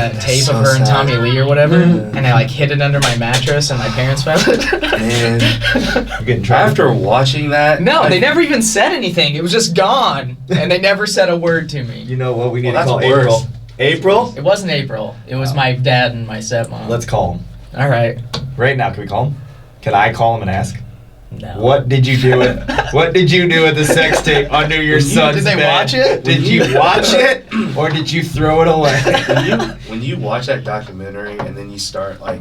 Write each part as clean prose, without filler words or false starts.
that tape of her and Tommy Lee or whatever, and I like hid it under my mattress, and my parents found it. Man, You're getting trouble. after watching that, No, they never even said anything. It was just gone, and they never said a word to me. You know what we need Well, to call that's worse. April? April? It wasn't April. It was my dad and my stepmom. Let's call him. All right. Right now, can we call him? Can I call him and ask? No. What did you do with the sex tape under your son's Did they bed? watch it? Did you watch it, or did you throw it away? when you watch that documentary and then you start like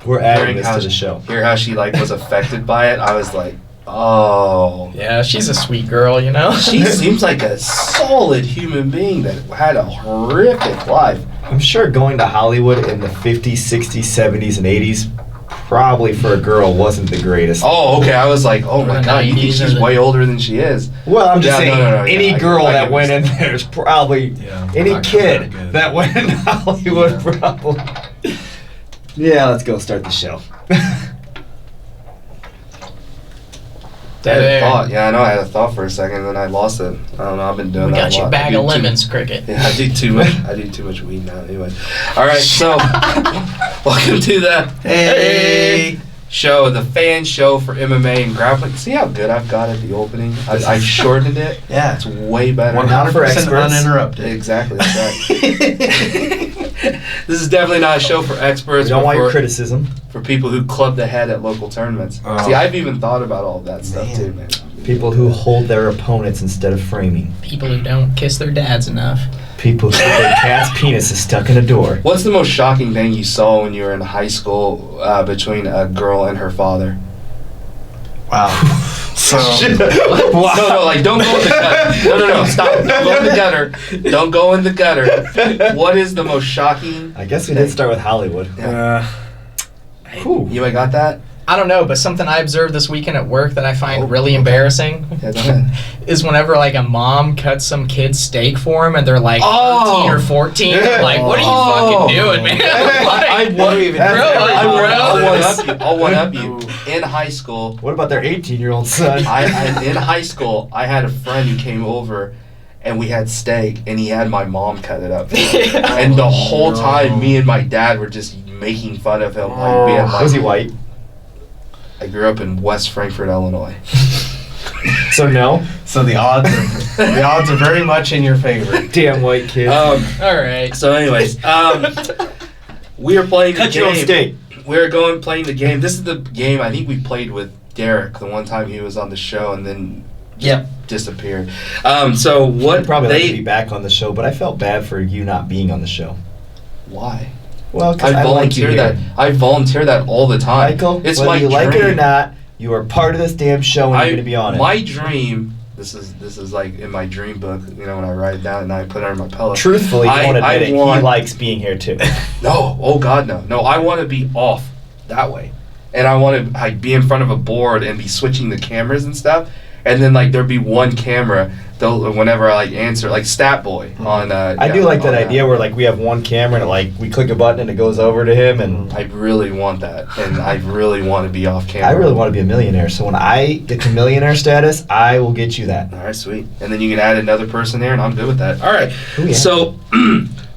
We're adding hearing this to the show. hear how she like was affected by it, I was like, oh. Yeah, she's a sweet girl, you know? She seems like a solid human being that had a horrific life. I'm sure going to Hollywood in the 50s, 60s, 70s, and 80s probably for a girl wasn't the greatest. Oh, okay. I was like, oh my the god, you think 90s or she's the- way older than she is? Well, I'm just Yeah, saying, no, any yeah, girl I that get went what in there is probably, any not kid good. that went in Hollywood probably. Yeah, let's go start the show. I had a There. thought. Yeah, I know. I had a thought for a second, and then I lost it. I don't know. I've been doing We that got a you lot. a bag I of do too- lemons, Cricket. Yeah, I do too much. I do too much weed now. Anyway, all right. So, welcome to the Hey. show, the fan show for MMA and grappling. See how good I've got at the opening? I shortened it. Yeah. It's way better. 100% experts. uninterrupted. Exactly. That's right. This is definitely not a show for experts. We don't but want your for- criticism. for people who club the head at local tournaments. Oh. See, I've even thought about all of that stuff Man. too, man. People who hold their opponents instead of framing. People who don't kiss their dads enough. People who their cat's penis is stuck in a door. What's the most shocking thing you saw when you were in high school between a girl and her father? Wow. So, No, like don't go in the gutter. No, stop. Don't go in the gutter. Don't go in the gutter. What is the most shocking? I guess we did start with Hollywood. Whew. You ain't got that? I don't know, but something I observed this weekend at work that I find really embarrassing Yeah, go ahead. is whenever like a mom cuts some kid's steak for him and they're like 13 or 14. I'm like, what are you fucking doing, man? I Like, won't even. Bro, I'll one up you. In high school, What about their 18-year-old son? in high school, I had a friend who came over, and we had steak, and he had my mom cut it up. And the whole time, me and my dad were just making fun of him. Like, being like, Was he white? I grew up in West Frankfort, Illinois. So no. so the odds are very much in your favor. Damn white kid. All right. So, anyways, we are playing the Cut your own game. steak. We're playing the game. This is the game I think we played with Derek the one time he was on the show, and then Yep. disappeared. So what I'd probably like to they be back on the show, but I felt bad for you not being on the show. why? Well, because I I like you volunteer here. that. I volunteer that all the time. Michael, it's whether my you like it or dream. not, you are part of this damn show and you're going to be on it. My dream. This is like in my dream book. You know, when I write it down and I put it under my pillow. Truthfully, I- don't admit I it. want- He likes being here too. No, oh God, no, no. I want to be off that way, and I want to like be in front of a board and be switching the cameras and stuff. And then like there'd be one camera. Though whenever I like answer, like Stat Boy on. I do like that idea where like we have one camera and like we click a button and it goes over to him and I really want that, and I really want to be off camera. I really want to be a millionaire. So when I get to millionaire status, I will get you that. All right, sweet. And then you can add another person there, and I'm good with that. All right. Ooh, yeah. So,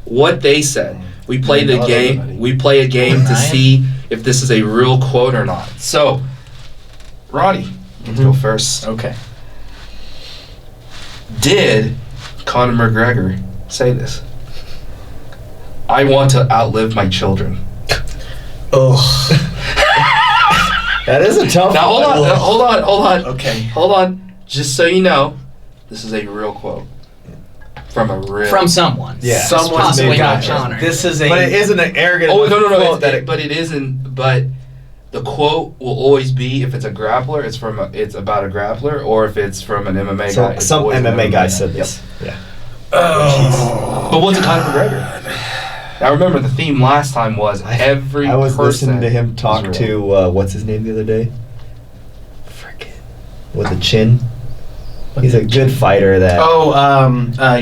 what they said, we play the I love game. everybody. We play a game to Ryan? see if this is a real quote or not. So, Ronnie, you can go first. Okay. Did Conor McGregor say this? I want to outlive my children. Oh. That is a tough Now hold one. on, hold on. Okay. Hold on. Just so you know, this is a real quote from a real. From someone. Yeah. Someone's Possibly made not that. Connor. This is a. But it isn't an arrogant Oh no quote that but it isn't. But the quote will always be if it's a grappler, it's about a grappler, or if it's from an MMA guy. So it's some always an MMA guy said Yep. this. Yeah. But what's a Conor McGregor? Now remember, the theme last time was every I was person listening to him talk is real. to what's his name the other day? Frickin' with the chin. He's a good fighter. That.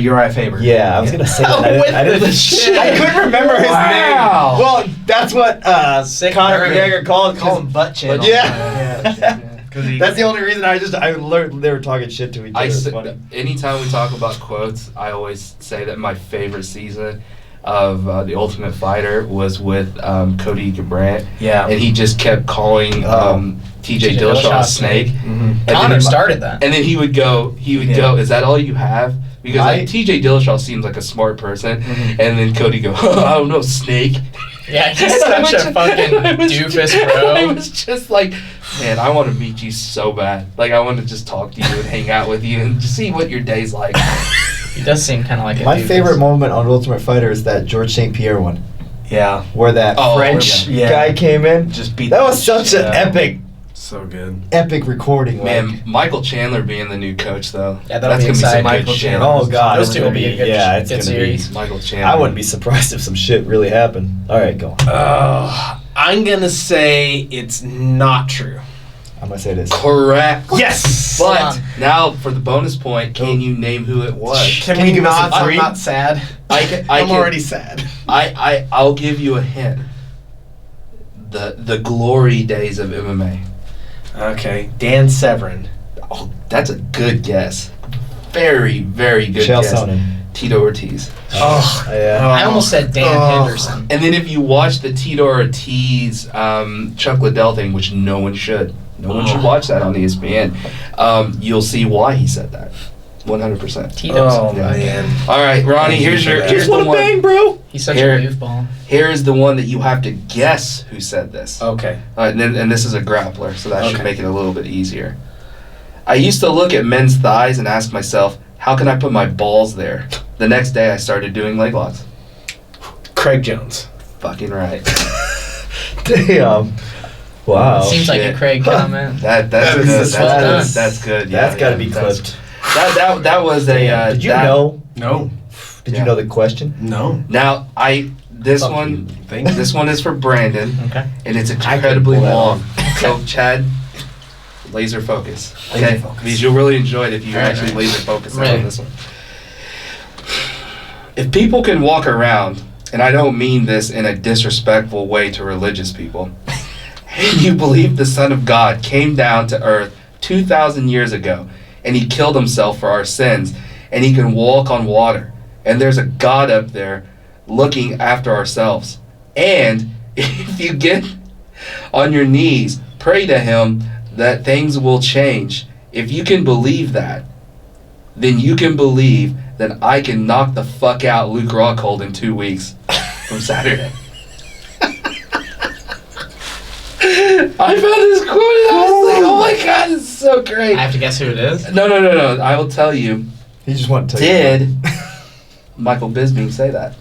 Uriah Faber. Yeah, I was gonna say that. I With didn't. the chin. I couldn't remember his Wow. name. Well, that's what Sick Conor burger. McGregor called. Call him butt chin. But Yeah. he- That's the only reason I learned they were talking shit to each other. It's funny. Anytime we talk about quotes, I always say that my favorite season of The Ultimate Fighter was with Cody Garbrandt. Yeah. And he just kept calling TJ Dillashaw a snake. Mm-hmm. Connor started that. And then he would go, is that all you have? Because like TJ Dillashaw seems like a smart person. Mm-hmm. And then Cody go, I don't know, snake. Yeah, he's such a fucking doofus, bro. I was just like, man, I want to meet you so bad. Like, I want to just talk to you and hang out with you and just see what your day's like. He does seem kind of like a My doofus. favorite moment on Ultimate Fighter is that George St. Pierre one, Yeah. where that French guy came in. Just beat That was such an So good. epic recording. Man, Like, Michael Chandler being the new coach, though. Yeah, that'll be gonna exciting. some good Michael shit. Chandler. oh god, Those it's two will gonna be a good- yeah, it's good gonna series. Michael be. Chandler. I wouldn't be surprised if some shit really happened. All right, go on. I'm gonna say it's not true. I'm gonna say this. Correct. Yes. Hold But on. now for the bonus point, can you name who it was? Can Can we you give us not? a I'm three? not sad. I I'm can- already sad. I'll give you a hint. The glory days of MMA. Okay, Dan Severin. Oh, that's a good guess. Very, very good Chael guess. Sonnen. Tito Ortiz. Oh, Yeah. I almost said Dan Henderson. And then if you watch the Tito Ortiz Chuck Liddell thing, which no one should watch that on ESPN, you'll see why he said that. 100%. Tito's. Oh Yeah. man. All right, Ronnie, here's the one. bro. He's such Here. a goofball. Here's the one that you have to guess who said this. Okay. And this is a grappler, so that should Okay. make it a little bit easier. I used to look at men's thighs and ask myself, how can I put my balls there? The next day I started doing leg locks. Craig Jones. Fucking right. Damn. Wow. Seems like a shit. Craig comment. That's That good. is- That's good. Yeah, That's got to yeah, be that's- clipped. That was a. Did you that- know? No. Did Yeah. you know the question? No. Now this Fuck one you, think. this one is for Brandon, Okay. and it's could incredibly pull that long. So Chad, laser focus. Laser Okay, focus. because you'll really enjoy it if you Alright, actually alright. laser focus in Right. on this one. If people can walk around, and I don't mean this in a disrespectful way to religious people, and you believe the Son of God came down to earth 2,000 years ago, and he killed himself for our sins, and he can walk on water, and there's a God up there looking after ourselves, and if you get on your knees, pray to him that things will change. If you can believe that, then you can believe that I can knock the fuck out Luke Rockhold in 2 weeks from Saturday. I found this quote and I was like, oh my god, it's so great. I have to guess who it is. No. I will tell you. He just wanted to tell you. Did Michael Bisping say that?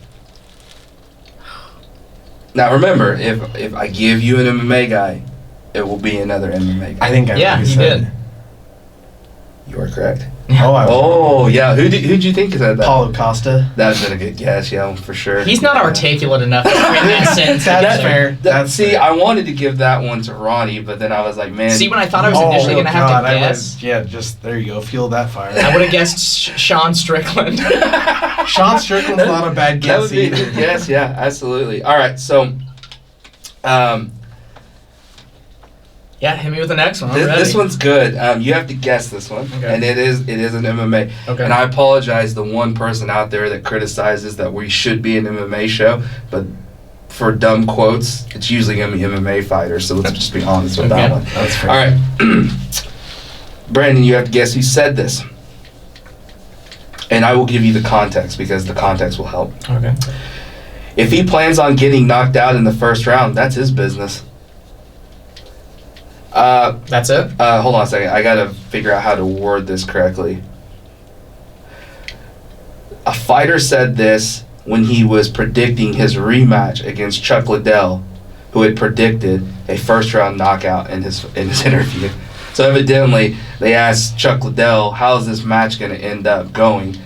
Now remember, if I give you an MMA guy, it will be another MMA guy. I think I Yeah, already he said did. You are correct. Oh, I was Oh yeah, who'd you think said that? Paulo Costa. That'd been a good guess, yeah, for sure. He's not articulate enough to bring that sentence That's together. fair. That's See, fair. I wanted to give that one to Ronnie, but then I was like, man. See, when I thought I was initially going to have to guess, Yeah, just there you go. Fuel that fire. I would have guessed Sean Strickland. Sean Strickland's not a bad that guess would be a either. good guess, yeah, absolutely. All right, so Yeah, hit me with the next one. I'm this ready. one's good. You have to guess this one, Okay. and it is an MMA. Okay. And I apologize the one person out there that criticizes that we should be an MMA show, but for dumb quotes, it's usually gonna be MMA fighters. So let's just be honest with that Okay. one. That's fair. All right, Brandon, you have to guess who said this, and I will give you the context because the context will help. Okay. If he plans on getting knocked out in the first round, that's his business. That's it? Hold on a second. I gotta figure out how to word this correctly. A fighter said this when he was predicting his rematch against Chuck Liddell, who had predicted a first-round knockout in his interview. So evidently, they asked Chuck Liddell, "How's this match gonna end up going?"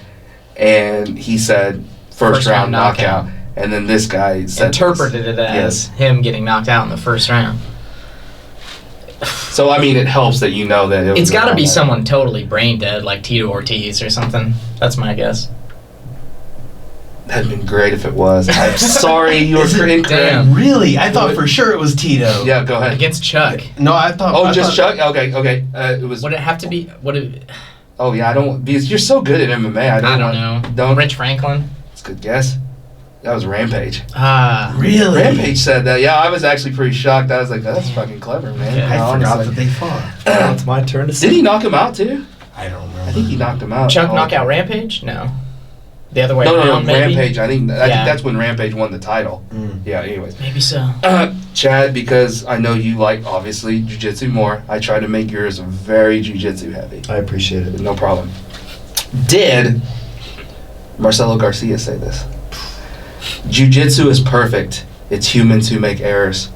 And he said, "First-round knockout." And then this guy said Interpreted it as him getting knocked out in the first round. So I mean, it helps that you know that it was It's got to be knockout. someone totally brain dead, like Tito Ortiz or something. That's my guess. That'd been great if it was. I'm sorry, you were Is it- incorrect. Damn. Really? I thought for sure it was Tito. Yeah, go ahead. Against Chuck. No, I thought. Oh, I just thought, Chuck? Okay. It was. Would it have to be? Would it? Oh yeah, I don't because you're so good at MMA. I don't want- know. Don't. Rich Franklin. It's a good guess. That was Rampage. Really? Rampage said that. Yeah, I was actually pretty shocked. I was like, that's fucking clever, man. Yeah, I forgot Honestly. that they fought. Now it's my turn to Did he knock him out too? I don't remember. I think he knocked him out. Chuck Oh. knock out Rampage? No. The other way No, around, maybe? Rampage. I think Yeah. that's when Rampage won the title. Mm. Yeah. Anyways, Maybe so. Chad, because I know you like obviously jiu-jitsu more, I tried to make yours very jiu-jitsu heavy. I appreciate it. No problem. Did Marcelo Garcia say this? Jiu-jitsu is perfect. It's humans who make errors.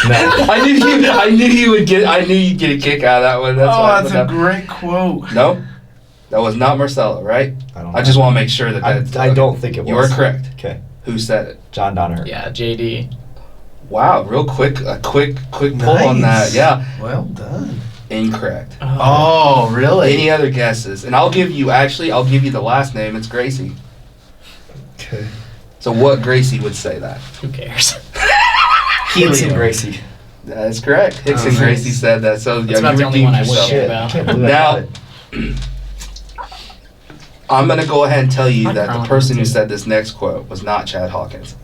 I knew you'd get a kick out of that one. That's why I that's put a that- great quote. No, that was not Marcelo, right? don't I just want to make sure that that's. I don't think it was. You are correct. Okay. Who said it? John Donner. Yeah, JD. Wow, real quick, a quick pull on that. Nice. Yeah, Well done. incorrect. Oh, really? Any other guesses? And I'll give you the last name. It's Gracie. Okay. So what Gracie would say that? Who cares? Hickson Gracie. That is correct. Hicks and nice. Gracie said that. So That's yeah, about you the only redeemed one I would yourself. share. Shit. about. I can't believe I Now- got it. I'm gonna go ahead and tell you I'm that the crying, person who too. said this next quote was not Chad Hawkins.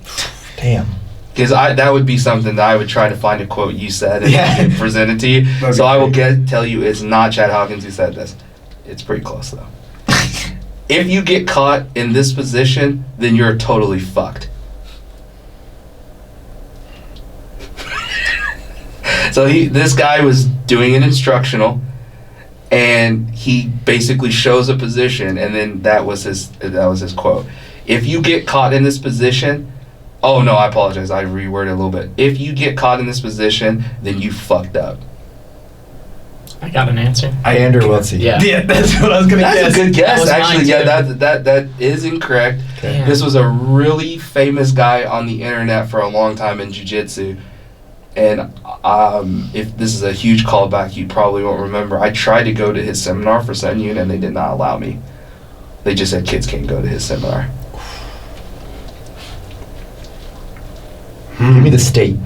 Damn. Because that would be something that I would try to find a quote you said and Yeah. present it to you. That'd So be I will great. tell you it's not Chad Hawkins who said this. It's pretty close though. If you get caught in this position, then you're totally fucked. So this guy was doing an instructional, and he basically shows a position, and then that was his quote. If you get caught in this position, oh no, I apologize, I reworded it a little bit. If you get caught in this position, then you fucked up. I got an answer. Andrew Wiltsey. Yeah. Yeah, that's what I was gonna That's guess. a good guess, That was actually. mine, Yeah, too. that is incorrect. Okay. This was a really famous guy on the internet for a long time in jiu-jitsu. And if this is a huge callback, you probably won't remember. I tried to go to his seminar for Sen Yun, and they did not allow me. They just said kids can't go to his seminar. Give me the state.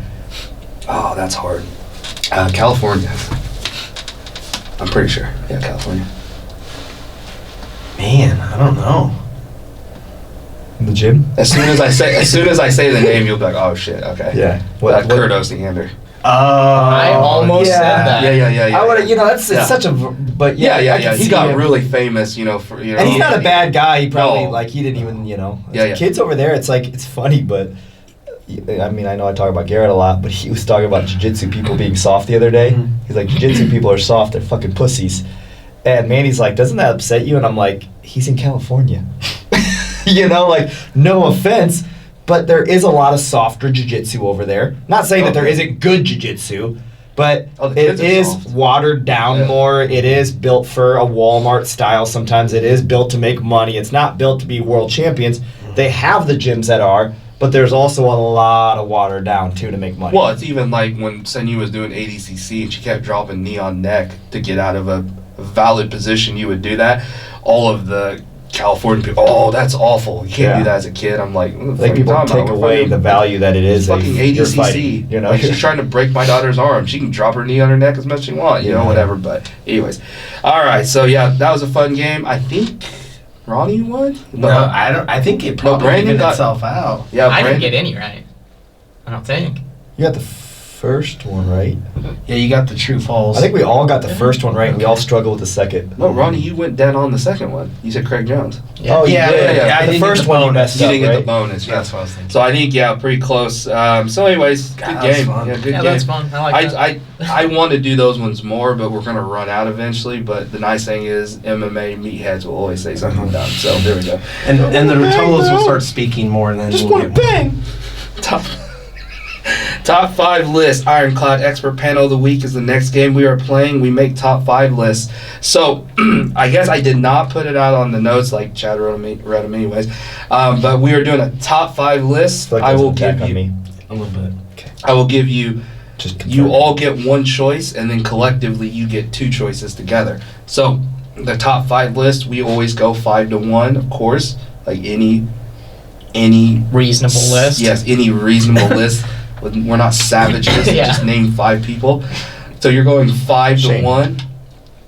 Oh, that's hard. California. I'm pretty sure. Yeah, California. Man, I don't know. In the gym? As soon as I say the name, you'll be like, oh shit, okay. Yeah. Kurt Osterhander. I almost yeah. said that. Yeah. I would, that's Yeah. it's such a, but yeah, I can He see got him. really famous, for And he's not a bad guy. He probably No. he didn't even Yeah. Kids over there, it's like it's funny, but I mean I know I talk about Garrett a lot, but he was talking about jiu-jitsu people being soft the other day. Mhm. He's like jiu-jitsu people are soft, they're fucking pussies. And Manny's like, doesn't that upset you? And I'm like, he's in California. No offense, but there is a lot of softer jiu-jitsu over there. Not saying that there isn't good jiu-jitsu, but Oh, the it kids are is soft. watered down Yeah. more. It is built for a Walmart style. Sometimes it is built to make money. It's not built to be world champions. They have the gyms that are, but there's also a lot of watered down too to make money. Well, it's even like when Sen Yun was doing ADCC and she kept dropping knee on neck to get out of a valid position. You would do that. All of the California people, oh, that's awful. You can't Yeah. do that as a kid. I'm like, what the fuck Like are you people talking take about? away Fucking- the value that it is. fucking if you're ADCC. fighting, Like, she's trying to break my daughter's arm. She can drop her knee on her neck as much as she wants, Yeah. whatever. But anyways, all right. So yeah, that was a fun game. I think Ronnie won. No, I don't. I think it probably Brandon evened got- itself out. Yeah, I didn't Brandon. get any right. I don't think. You got the first one right. Yeah, you got the true false. I think we all got the first one right, and we all struggled with the second. No, Ronnie, you went dead on the second one. You said Craig Jones. Yeah. Oh, Yeah, yeah. I The didn't first get one you bonus. messed You up, didn't get the right? bonus. Yeah. That's what I was thinking. So I think pretty close. So anyways, God, good that was game. fun. Yeah, good Yeah, game. that's fun. I like that. I want to do those ones more, but we're gonna run out eventually. But the nice thing is, MMA meatheads will always say something dumb. So there we go. And the Rotolos will start speaking more, and then Just we'll want to get bang. Top 5 list. Ironclad Expert Panel of the Week is the next game we are playing. We make top 5 lists. So I guess I did not put it out on the notes like Chad read them anyways. But we are doing a top 5 list. I will give on you. me. a little bit. I will give you. Just You confirm. all get one choice, and then collectively you get 2 choices together. So the top 5 list, we always go 5 to 1, of course, like any Reasonable list. Yes, any reasonable list. We're not savages. Yeah. Just name 5 people. So you're going 5 Shame. to 1.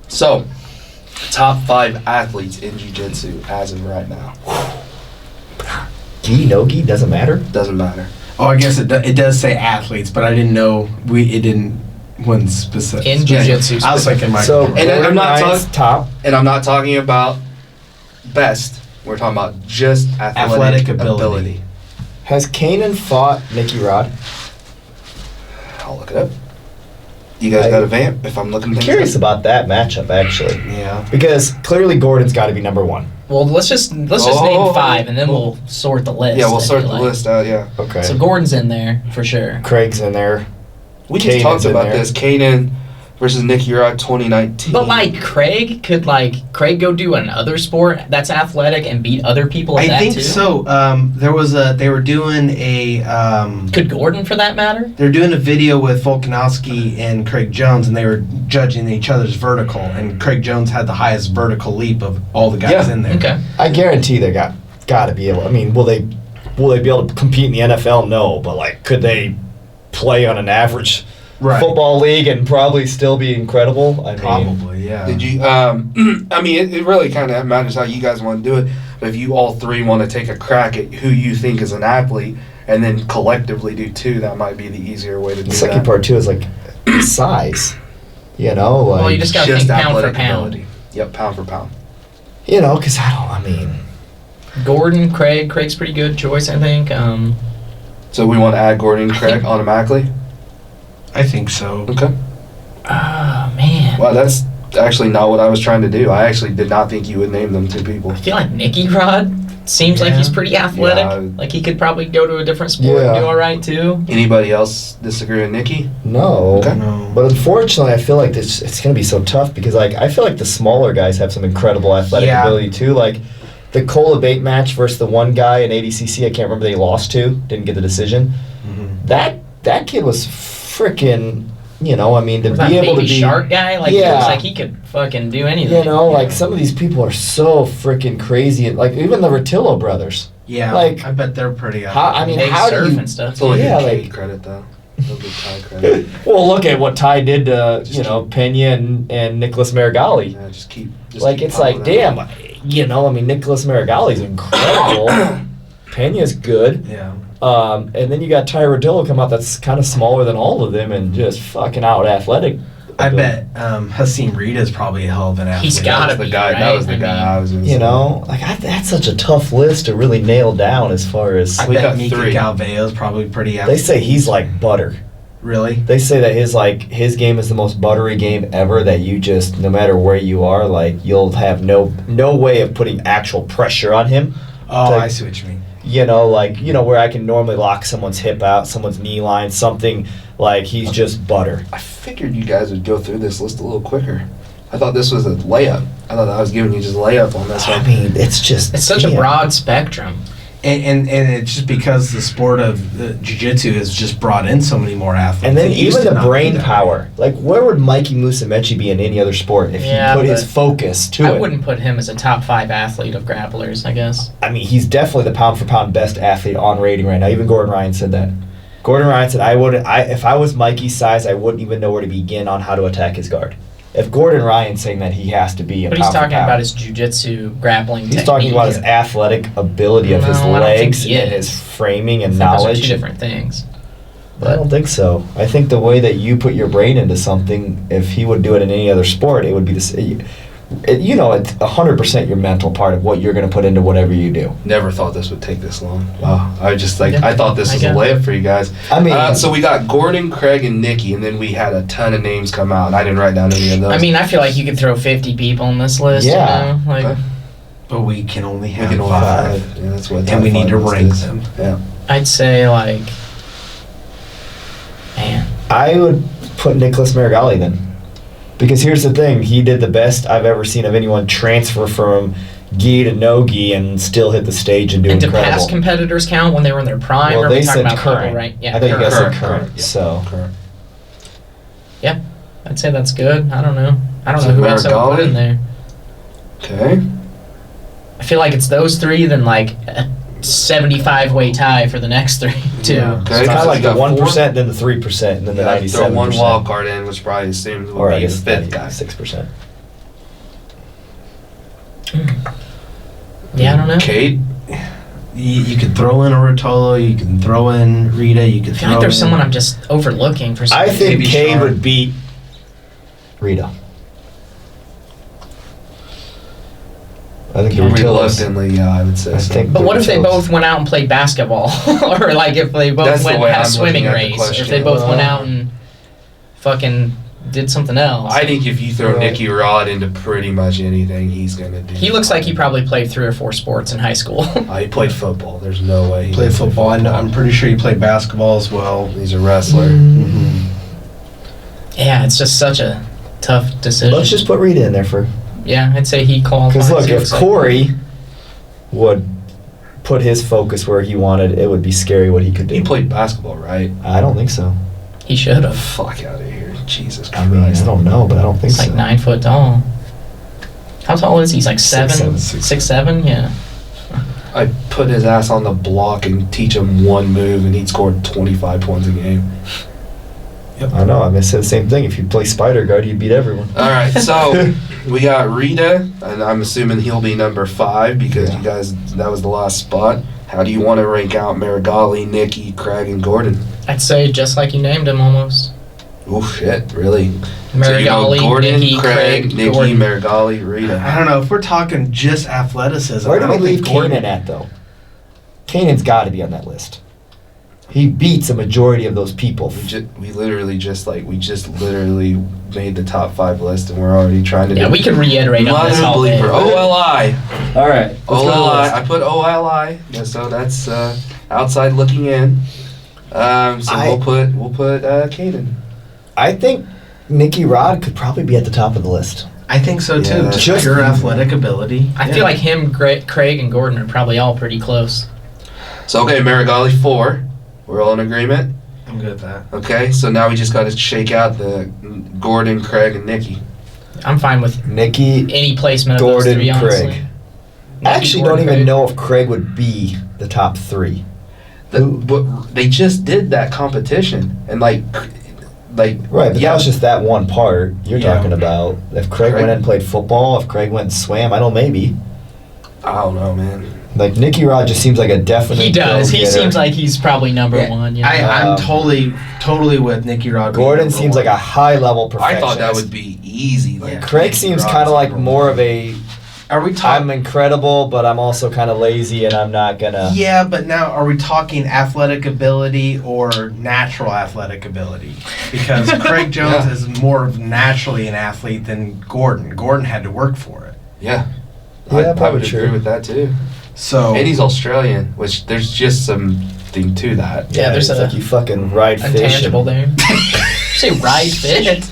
So Top 5 athletes in jiu-jitsu as of right now. Gi, no gi, doesn't matter. Doesn't matter. Oh, I guess it does say athletes, but I didn't know it didn't one specific. In jiu-jitsu I was thinking Michael. So And I'm not Ryan's talking- top. And I'm not talking about best. We're talking about just Athletic athletic ability. ability. Has Kanan fought Nicky Rod? I'll look it up. You guys got a vamp if I'm looking I'm things curious up? about that matchup actually, Yeah. because clearly Gordon's got to be number one. Well, let's just name 5, and then we'll sort the list. Yeah, we'll I sort feel the like. list out, yeah. Okay. So Gordon's in there for sure. Craig's in there. We just Kanan's talked in about there. this. Kanan versus Nicky Rod 2019. But Craig could Craig go do another sport that's athletic and beat other people at I that think too? so. They were doing a Could Gordon for that matter? they're doing a video with Volkanovski and Craig Jones, and they were judging each other's vertical, and Craig Jones had the highest vertical leap of all the guys Yeah. in there. Okay. I guarantee they got to be able. I mean, will they be able to compete in the NFL? No, but could they play on an average Right. football league and probably still be incredible? I mean, Probably, yeah. Did you? I mean, it really kind of matters how you guys want to do it. But if you all three want to take a crack at who you think is an athlete, and then collectively do 2, that might be the easier way to do the second that. part too is size. You know, Well, you just got to Just think pound for athletic pound. ability. Yep, pound for pound. because I mean, Gordon, Craig's pretty good choice, I think. So we want to add Gordon and Craig automatically. I think so. Okay. Man. Well, that's actually not what I was trying to do. I actually did not think you would name them 2 people. I feel like Nicky Rod seems like Yeah. he's pretty athletic. Yeah. Like he could probably go to a different sport and Yeah. do all right too. Anybody else disagree with Nikki? no. Okay. No. But unfortunately, I feel like it's going to be so tough because I feel like the smaller guys have some incredible athletic Yeah. ability too. Like the Cola Bate match versus the one guy in ADCC, I can't remember they lost to, didn't get the decision. Mhm. That kid was freaking, I mean, to Was that be able to baby be shark guy? Like he Yeah. looks like he could fucking do anything. some of these people are so freaking crazy. Like even the Rotillo brothers. Yeah, Like, I bet they're pretty. how- I mean, They how do surf you- and stuff. It's only Yeah, good like- credit though. No good tie credit. Well, look at what Ty did to Pena and Nicholas Marigali. Yeah, just keep. It's like, damn, I mean, Nicholas Marigali's incredible. Pena's good. Yeah. And then you got Ty Rodillo come out that's kind of smaller than all of them and just fucking out athletic. I bet Hasim Reed is probably a hell of an athlete. He's That gotta was the be, guy. right? That was the I guy mean, I was gonna say. That's such a tough list to really nail down as far as. I We bet got Mika 3. Galveo's probably pretty They athletic. say he's like butter. Really? They say that his game is the most buttery game ever. That you just no matter where you are, you'll have no way of putting actual pressure on him. Oh, Like- I see what you mean. Where I can normally lock someone's hip out, someone's knee line, something he's just butter. I figured you guys would go through this list a little quicker. I thought this was a layup. I thought I was giving you just a layup on this I one. mean, it's just It's such a broad spectrum. And it's just because the sport of jiu-jitsu has just brought in so many more athletes. And then It used even to the not be brain that power. Like, where would Mikey Musumeci be in any other sport if Yeah, he put his but focus to I it? wouldn't put him as a top 5 athlete of grapplers, I guess. I mean, he's definitely the pound for pound best athlete on rating right now. Even Gordon Ryan said that. Gordon Ryan said, if I was Mikey's size, I wouldn't even know where to begin on how to attack his guard. If Gordon Ryan's saying that, he has to be a But pound he's for talking pound. about his jiu-jitsu grappling He's technique. talking about his athletic ability of his No, I don't think legs he and is. his framing I and think those are knowledge. 2 different things. I don't think so. I think the way that you put your brain into something, if he would do it in any other sport, it would be the same. It's 100% your mental part of what you're going to put into whatever you do. Never thought this would take this long. Wow. I just Yeah, I thought this I was a get it. layup for you guys. I mean, So we got Gordon, Craig, and Nikki, and then we had a ton of names come out, and I didn't write down any of those. I mean, I feel like you could throw 50 people on this list. Yeah. You know? Like, Okay. But we can only we have can only 5. Yeah, that's what. And we top need to 5 list rank is. them. Yeah. I'd say, man. I would put Nicholas Marigali then. Because here's the thing, he did the best I've ever seen of anyone transfer from gi to no gi and still hit the stage and do And do incredible. past competitors count when they were in their prime? Well, or are they we talking said about current. people, right? Yeah, I think you guys said Current, current. yeah. So Correct. Yeah, I'd say that's good. I don't know. I don't So know who else I would put Marigali? in there. Okay. I feel like it's those 3, then a 75-way tie for the next 3, too. Yeah. Okay. it's kind of so like you the got 1%, then the 3%, and then the Yeah, 97%. throw one wild card in, which probably assumes Or would I be the guess 5th guy. 6%. Yeah, I don't know. Cade? You could throw in a Rotolo, you can throw in Rita, you could I throw feel like there's in- someone I'm just overlooking for some I think Maybe Cade Sharp. would beat Rita. I think the Rutillos. Reluctantly, yeah, I would say I so. think But what if they Rutillos. both went out and played basketball? Or like if they both That's the went way had a I'm swimming looking at the race? Or if question. they both went out and fucking did something else? I think if you throw Right. Nicky Rod into pretty much anything, he's gonna do. He looks like he probably played 3 or 4 sports in high school. He played football. There's no way. Played football. I'm pretty sure he played basketball as well. He's a wrestler. Yeah, it's just such a tough decision. Let's just put Rita in there for. Yeah, I'd say he qualifies. Because look, He if looks like- Corey would put his focus where he wanted, it would be scary what he could do. He played basketball, right? I don't think so. He should have. Fuck out of here, Jesus I Christ! mean, I don't know, but I don't think He's so. like 9 foot tall. How tall is he? He's like 7, 6'7". 6'7", yeah. I'd put his ass on the block and teach him one move, and he'd score 25 points a game. I know. I mean, I said the same thing. If you play Spider Guard, you beat everyone. All right, so we got Rita, and I'm assuming he'll be number 5 because Yeah. you guys, that was the last spot. How do you want to rank out Marigali, Nikki, Craig, and Gordon? I'd say just like you named him almost. Oh shit, really? Marigali, Gordon, Nikki, Craig, Nikki, Gordon. Marigali, Rita. I don't know if we're talking just athleticism. Where do I we don't leave think Gordon- Kanan at, though? Kanan's got to be on that list. He beats a majority of those people. We literally literally made the top 5 list, and we're already trying to. Yeah, do we could reiterate on this Mother all day. bleeper. OLI. All right. OLI. I put OLI. Yeah, so that's outside looking in. We'll put Kaden. I think Nicky Rod could probably be at the top of the list. I think so too. Yeah. Just Just- pure athletic ability. I feel like him, Craig, and Gordon are probably all pretty close. So okay, Marigali 4. We're all in agreement. I'm good at that. Okay, so now we just got to shake out the Gordon, Craig, and Nikki. I'm fine with Nicky, any placement of Gordon, those 3, honestly. Craig. Nikki, I actually Gordon, don't even Craig. know if Craig would be the top 3. But they just did that competition, and like Right, but yeah, that was just that one part you're Yeah. talking about. If Craig went and played football, if Craig went and swam, I don't know, maybe. I don't know, man. Like, Nicky Rod just seems like a definite He does. He go-getter. seems like he's probably number Yeah. 1. You know? I'm Um, totally with Nicky Rod. being Gordon number seems one. like a high-level I perfectionist. thought that would be easy. Like Yeah. Craig Nicky seems Rod's kind of like number more one. of a, Are we I'm talking? incredible, but I'm also kind of lazy and I'm not gonna... Yeah, but now are we talking athletic ability or natural athletic ability? Because Craig Jones Yeah. is more of naturally an athlete than Gordon. Gordon had to work for it. Yeah. Yeah, I probably would true. agree with that too. So And he's Australian, which there's just something to that. Yeah, there's it's a- like you fucking ride fish Intangible and there. Say ride fish?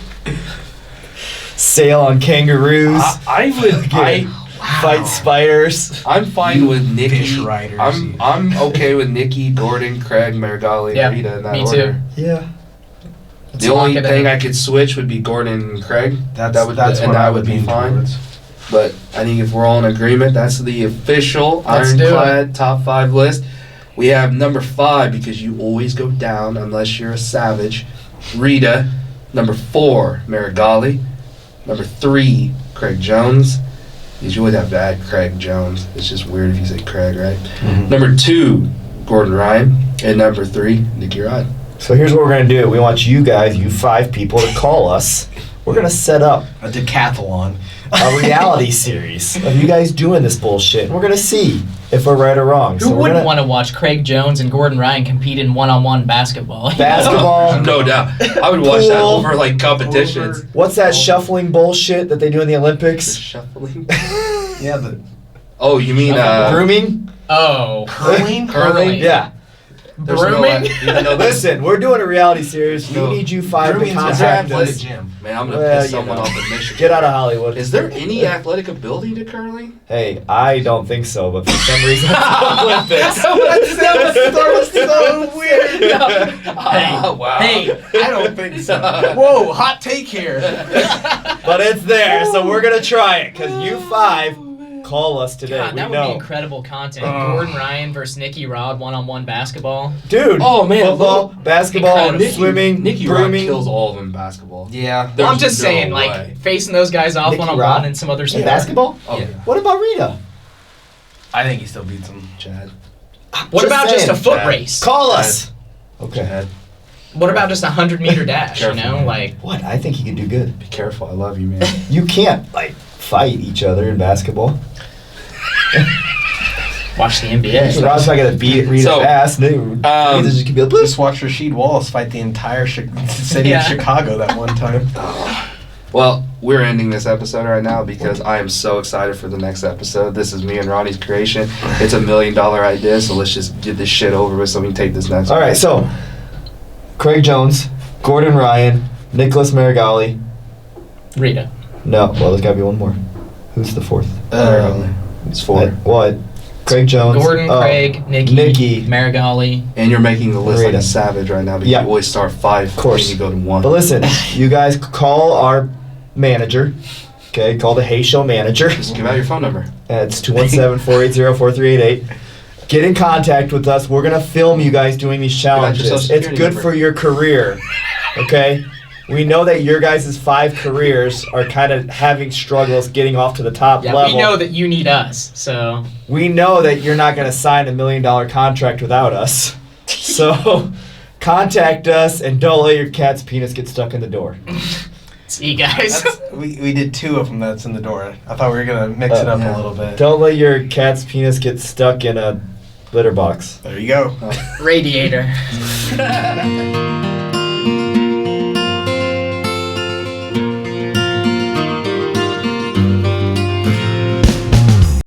sail on kangaroos, I would. fight spiders. I'm fine with Nikki. Fish riders. I'm okay with Nikki, Gordon, Craig, Marigali, Yeah, and Rita in that me order. too. Yeah. Let's The only lock it thing in. I could switch would be Gordon and Craig. that's that would what and I that would be lean fine. towards. But I think if we're all in agreement, that's the official Let's do ironclad top 5 list. We have number 5 because you always go down unless you're a savage. Rita. Number 4, Marigali. Number 3, Craig Jones. Because you would have to add Craig Jones. It's just weird if you say Craig, right? Mm-hmm. Number 2, Gordon Ryan. And number 3, Nicky Rod. So here's what we're gonna do. We want you guys, you 5 people, to call us. We're gonna set up A decathlon. a reality series of you guys doing this bullshit, and we're gonna see if we're right or wrong. Who we're wouldn't gonna- want to watch Craig Jones and Gordon Ryan compete in one-on-one basketball? you know? basketball? No doubt. I would watch that Pool. over like competitions. Over- What's that shuffling bullshit that they do in the Olympics? Shuffling. Yeah, the Oh, you mean Grooming? Oh. curling. Curling? Yeah. there's no- Brooming? even though this- Listen, we're doing a reality series. No. We need you 5 to Grooming's contact athletic us. gym. Man, I'm gonna Well, piss you someone know. off in Michigan. Get out of Hollywood. Is there any athletic ability to curling? Hey, I don't think so, but for some reason, Olympics. That was so weird. Ah, wow. Hey, I don't think so. Whoa, hot take here. But it's there, so we're gonna try it. Cause you 5 call us today. God, we that would know. be incredible content. Gordon Ryan versus Nicky Rod one-on-one basketball. Dude. Oh, man, Football, look. basketball, Incredible. swimming, Nicky Rod grooming. kills all of them in basketball. Yeah. Well, I'm There's just no saying, way. like, facing those guys off Nicky one-on-one Rod? and some other In sport. basketball? Oh, Yeah. yeah. What about Rita? I think he still beats him. Chad. What about just a saying. foot Chad. race? Call us. Okay. Chad. What about just a 100-meter dash, Careful, you know? man. Like, What? I think he could do good. Be careful. I love you, man. You can't like fight each other in basketball. watch the NBA. Rod's not gonna beat Rita's So, ass. Dude. Rita's just gonna be like, Just watch Rasheed Wallace fight the entire city Yeah. of Chicago that one time. Well, we're ending this episode right now because I am so excited for the next episode. This is me and Ronnie's creation. It's $1 million idea, so let's just get this shit over with so we can take this next All one. right, so Craig Jones, Gordon Ryan, Nicholas Marigali. Rita. No, well, there's gotta be one more. Who's the fourth? It's 4. What? Craig Jones. Gordon, oh, Craig, Nicky. Marigali. And you're making the list like Rita. a savage right now because Yeah. you always start 5 Of course. and you go to 1. But listen, you guys call our manager. Okay, call the Heyyy Show manager. Just give out your phone number. It's 217-480-4388. Get in contact with us. We're gonna film you guys doing these out your challenges. social It's security good number. for your career. Okay? We know that your guys' 5 careers are kind of having struggles getting off to the top Yeah, level. we know that you need us, so We know that you're not gonna sign $1 million contract without us. So contact us and don't let your cat's penis get stuck in the door. see you guys. We did 2 of them that's in the door. I thought we were going to mix it up yeah. a little bit. Don't let your cat's penis get stuck in a litter box. There you go. Radiator.